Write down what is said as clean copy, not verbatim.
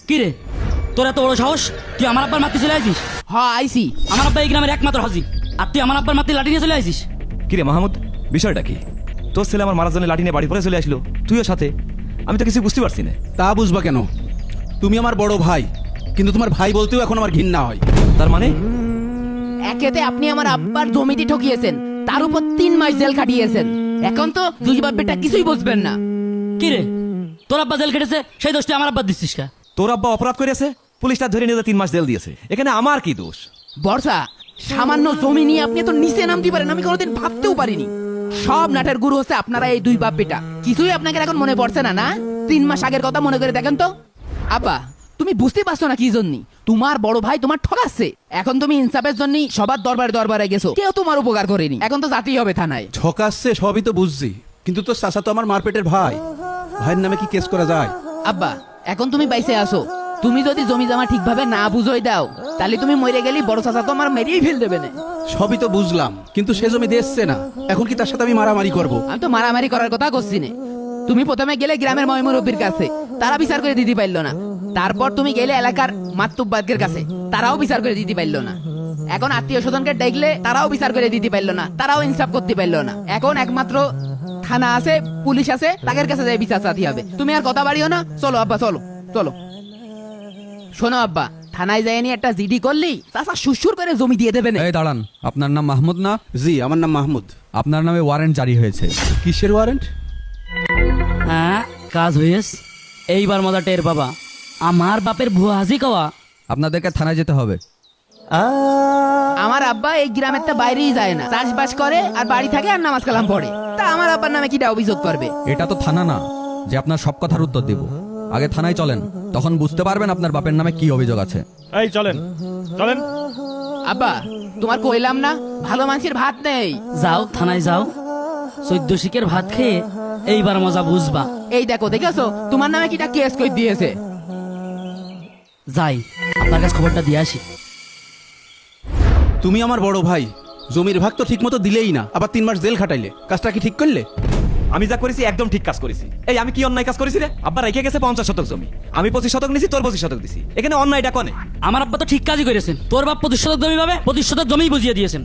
কি রে, তোর এত বড় সাহস, তুই আমার আব্বার মারতে চলে আসিস? হ্যাঁ আইসি। আমার আব্বা এই গ্রামের একমাত্র হাজি, আর তুই আমার আব্বার মারতে লাঠি নিয়ে চলে আসিস? কিরে মাহমুদ, বিষয়টা কি? তোর ছেলে আমার মারার জন্য লাঠি নিয়ে বাড়ি পরে চলে আসলো, তুইও সাথে। আমি তো কিছু বুঝতে পারছি না। তা বুঝবা কেন? তুমি আমার বড় ভাই, কিন্তু তোমার ভাই বলতেও এখন আমার ঘৃণা হয়। তার মানে একেতে আপনি আমার আব্বার জমিতে ঠকিয়েছেন, তার উপর 3 মাস জেল খাটিয়েছেন। এখন তো দুই বাপেরটা কিছুই বুঝবেন না। কি রে, তোর আব্বা জেল খেটেছে, সেই দোষ তুই আমার আব্বা দিচ্ছিস কা? তোর আব্বা অপরাধ করেছে, পুলিশটা ধরে নিয়ে 3 মাস জেল দিয়েছে, এখানে আমার কি দোষ? বর্ষা, সামান্য জমি নিয়ে আপনি তো নিচে নামতে পারেন, আমি কোনোদিন ভাবতেও পারিনি। সব নাটের গুরু হচ্ছে আপনারা এই দুই বাপ বেটা। কিছুই আপনাকে এখন মনে পড়ছে না? না 3 মাস আগের কথা মনে করে দেখেন তো। আব্বা, তুমি বুঝতে পারছো না কি জন্য তোমার বড় ভাই তোমার ঠকাচ্ছে। এখন তুমি ইনসাফের জন্য সবার দরবারে গেছো, কেউ তোমার উপকার করেনি। এখন তো জাতেই হবে থানায়। ঠকাচ্ছে সবই তো বুঝছি, কিন্তু তোর চাচা তো আমার মারপেটের ভাই, ভাইয়ের নামে কি কেস করা যায়? আব্বা, এখন তুমি বাইসে আসো। তুমি যদি জমি জমা ঠিকভাবে না বুঝোই দাও, তাহলে তুমি মরে গেলে বড় চাচা তো আমার মেরেই ফেল দেবে না। সবই তো বুঝলাম, কিন্তু সে জমি দিচ্ছে না, এখন কি তার সাথে আমি মারামারি করব? আমি তো মারামারি করার কথা করছি না। তুমি প্রথমে গেলে গ্রামের ময়মুরব্বির কাছে, তারা বিচার করে দিতে পারলো না। তারপর তুমি গেলে এলাকার মাতুব্বাদের কাছে, তারাও বিচার করে দিতে পারলো না। এখন আত্মীয় স্বজনকে দেখলে তারাও বিচার করে দিতে পারলো না, তারাও ইনসাফ করতে পারলো না। এখন একমাত্র থানা আছে, পুলিশ আছে, তাদের কাছে যাই বিচার চাইতে হবে। তুমি আর কথা বাড়িও না, চলো আব্বা, চলো চলো। শোনো আব্বা, থানায় যায়নি একটা জিডি করলি চাচা সুসুর করে জমি দিয়ে দেবে না। এই দাঁড়ান, আপনার নাম মাহমুদ না? জি, আমার নাম মাহমুদ। আপনার নামে ওয়ারেন্ট জারি হয়েছে। কিসের ওয়ারেন্ট? হ্যাঁ, কাজ হয়েস। এইবার মজা টের বাবা, আমার বাপের ভুয়া হাজি কওয়া। আপনাদেরকে থানায় যেতে হবে। আমার আব্বা এই গ্রামের তা বাইরেই যায় না, চাষবাস করে আর বাড়ি থাকে আর নামাজ কালাম পড়ে। তা আমার আব্বার নামে কিটা অভিযোগ করবে? এটা তো থানা না যে আপনার সব কথার উত্তর দিব। আগে থানায় চলেন, তখন বুঝতে পারবেন আপনার বাপের নামে কি অভিযোগ আছে। এই চলেন চলেন। আব্বা, তোমার কইলাম না ভালো মানুষের ভাত নেই। যাও থানায় যাও, 14 শিকের ভাত খেয়ে এইবার মজা বুঝবা। এই দেখো, দেখেছো তোমার নামে কিটা কেস কই দিয়েছে। যাই আপনার কাছে খবরটা দিয়ে আসি। তুমি আমার বড় ভাই, জমির ভাগ তো ঠিক মতো দিলেই না, আবার 3 মাস জেল খাটাইলে। কাজটা কি ঠিক করলে? আমি যা করেছি একদম ঠিক কাজ করেছি। এই আমি কি অন্যায় কাজ করেছি রে? আব্বা রেখে গেছে 50 শতক জমি, আমি 25 শতক নিছি, তোর 25 শতক দিছি, এখানে অন্যায়টা কোনে? আমার আব্বা তো ঠিক কাজই করেছেন। তোর বাপ 25 শতক জমি পাবে, 25 শতক জমি বুঝিয়ে দিয়েছেন।